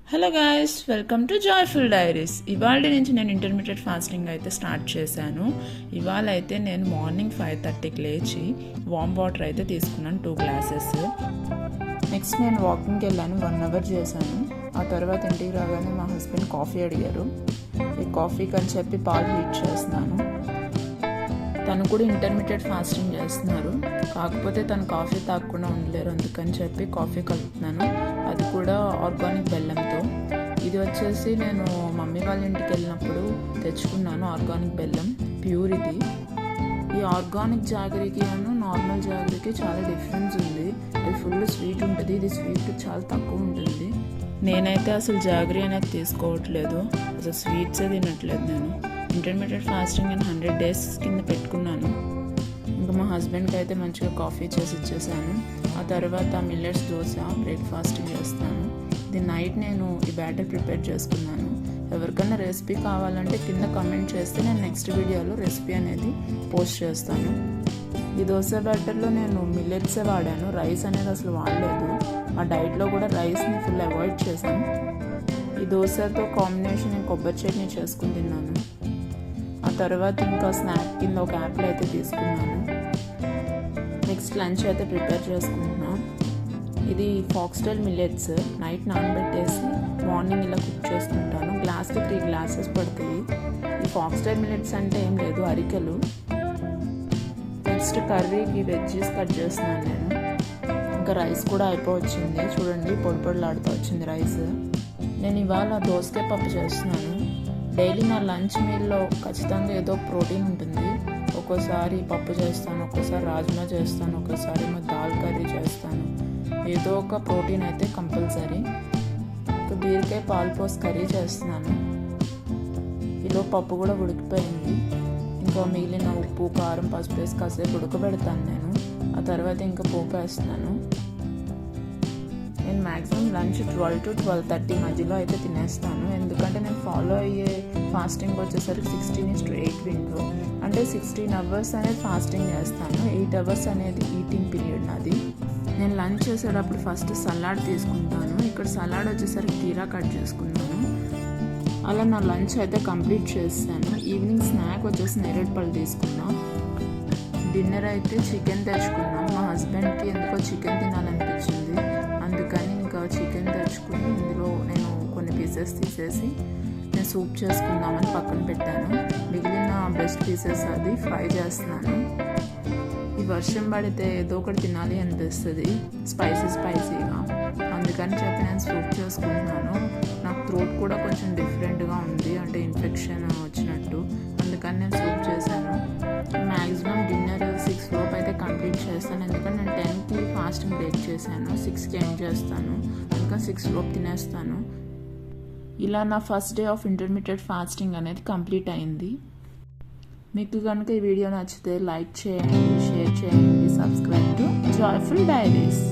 Hello guys, welcome to joyful diaries. ఇవాళ నుంచి నేను ఇంటర్మీడియట్ ఫాస్టింగ్ అయితే స్టార్ట్ చేశాను. ఇవాళ అయితే నేను మార్నింగ్ 5:30కి లేచి వామ్ వాటర్ అయితే తీసుకున్నాను 2 గ్లాసెస్. నెక్స్ట్ నేను వాకింగ్కి వెళ్ళాను, 1 అవర్ చేశాను. ఆ తర్వాత ఇంటికి రాగానే మా హస్బెండ్ కాఫీ అడిగారు. ఈ కాఫీకి అని చెప్పి పాలు హీట్ చేస్తున్నాను. తను కూడా ఇంటర్మీడియట్ ఫాస్టింగ్ చేస్తున్నారు, కాకపోతే తను కాఫీ తాగకుండా ఉండలేరు, అందుకని చెప్పి కాఫీ కలుపుతున్నాను, అది కూడా ఆర్గానిక్ బెల్లంతో. ఇది వచ్చేసి నేను మమ్మీ వాళ్ళ ఇంటికి వెళ్ళినప్పుడు తెచ్చుకున్నాను ఆర్గానిక్ బెల్లం, ప్యూర్ ఇది. ఈ ఆర్గానిక్ జాగరికి నార్మల్ జాగరికి చాలా డిఫరెన్స్ ఉంది. అది ఫుల్ స్వీట్ ఉంటుంది, ఇది స్వీట్ చాలా తక్కువ ఉంటుంది. నేనైతే అసలు జాగరి అనేది తీసుకోవట్లేదు, అసలు స్వీట్సే తినట్లేదు. నేను ఇంటర్మీడియట్ ఫాస్టింగ్ నేను 100 days కింద పెట్టుకున్నాను. ఇంకా మా హస్బెండ్కి అయితే మంచిగా కాఫీ చేసి ఇచ్చేసాను. ఆ తర్వాత మిల్లెట్స్ దోశ బ్రేక్ఫాస్ట్ చేస్తాను. ఇది నైట్ నేను ఈ బ్యాటర్ ప్రిపేర్ చేసుకున్నాను. ఎవరికైనా రెసిపీ కావాలంటే కింద కామెంట్ చేస్తే నేను నెక్స్ట్ వీడియోలో రెసిపీ అనేది పోస్ట్ చేస్తాను. ఈ దోశ బ్యాటర్లో నేను మిల్లెట్సే వాడాను, రైస్ అనేది అసలు వాడలేదు. మా డైట్లో కూడా రైస్ని ఫుల్ అవాయిడ్ చేశాను. ఈ దోశతో కాంబినేషన్ నేను కొబ్బరి చట్నీ చేసుకుని తిన్నాను. ఆ తర్వాత ఇంకా స్నాక్ కింద ఒక యాపిల్ అయితే తీసుకున్నాను. నెక్స్ట్ లంచ్ అయితే ప్రిపేర్ చేసుకుంటున్నాను. ఇది ఫాక్స్టైల్ మిల్లెట్స్ నైట్ నానబెట్టేసి మార్నింగ్ ఇలా కుక్ చేసుకుంటాను. గ్లాస్కి 3 glasses పడుతుంది. ఈ ఫాక్స్టైల్ మిల్లెట్స్ అంటే ఏం లేదు, అరికెలు. నెక్స్ట్ కర్రీకి వెజ్జీస్ కట్ చేస్తున్నాను నేను. ఇంకా రైస్ కూడా అయిపోవచ్చింది, చూడండి పొడి పొడిలాడుతూ వచ్చింది రైస్. నేను ఇవాళ దోసకాయ పప్పు చేస్తున్నాను. డైలీ నా లంచ్ మీల్లో ఖచ్చితంగా ఏదో ప్రోటీన్ ఉంటుంది. ఒక్కోసారి పప్పు చేస్తాను, ఒక్కోసారి రాజ్మా చేస్తాను, ఒక్కోసారి ఏమో దాల్ కర్రీ చేస్తాను. ఏదో ఒక ప్రోటీన్ అయితే కంపల్సరీ. ఇంకా బీరకాయ పాలు పోసి కర్రీ చేస్తున్నాను. ఈలో పప్పు కూడా ఉడికిపోయింది. ఇంకా మిగిలిన ఉప్పు కారం పసుపు వేసి కాసేపు ఉడకబెడతాను నేను. ఆ తర్వాత ఇంకా పోపు వేస్తున్నాను. నేను మ్యాక్సిమం లంచ్ 12 to 12:30 మధ్యలో అయితే తినేస్తాను. ఎందుకంటే నేను ఫాలో అయ్యే ఫాస్టింగ్ వచ్చేసరికి 16:8 విండో, అంటే 16 hours అనేది ఫాస్టింగ్ చేస్తాను, 8 hours అనేది ఈటింగ్ పీరియడ్ నాది. నేను లంచ్ చేసేటప్పుడు ఫస్ట్ సలాడ్ తీసుకుంటాను. ఇక్కడ సలాడ్ వచ్చేసరికి కీరా కట్ చేసుకున్నాను. అలా నా లంచ్ అయితే కంప్లీట్ చేస్తాను. ఈవినింగ్ స్నాక్ వచ్చేసి నేరేడు పళ్ళు తీసుకున్నాం. డిన్నర్ అయితే చికెన్ తెచ్చుకున్నాం. మా హస్బెండ్కి ఎందుకో చికెన్ తినాలనిపించింది, అందుకని ఇంకా చికెన్ తెచ్చుకుని ఇందులో నేను కొన్ని పీసెస్ తీసేసి నేను సూప్ చేసుకుందామని పక్కన పెట్టాను. మిగిలిన బెస్ట్ పీసెస్ అది ఫ్రై చేస్తున్నాను. ఈ వర్షం పడితే ఏదో ఒకటి తినాలి అనిపిస్తుంది, స్పైసీగా. అందుకని చెప్పి నేను సూప్ చేసుకుంటున్నాను. నాకు థ్రోట్ కూడా కొంచెం డిఫరెంట్గా ఉంది, అంటే ఇన్ఫెక్షన్ వచ్చినట్టు, అందుకని నేను సూప్ చేశాను. మ్యాక్సిమం డిన్నర్ 6 లోపు అయితే కంప్లీట్ చేస్తాను, ఎందుకంటే నేను 10కి ఫాస్టింగ్ బ్రేక్ చేశాను, 6కి ఎండ్ చేస్తాను, ఇంకా 6 లోపు తినేస్తాను. ఇలా నా first day of intermediate fasting అనేది కంప్లీట్ అయింది. మీకు కనుక ఈ వీడియో నచ్చితే లైక్ చేయండి, షేర్ చేయండి, సబ్స్క్రైబ్ టు జాయ్ఫుల్ డైరీస్.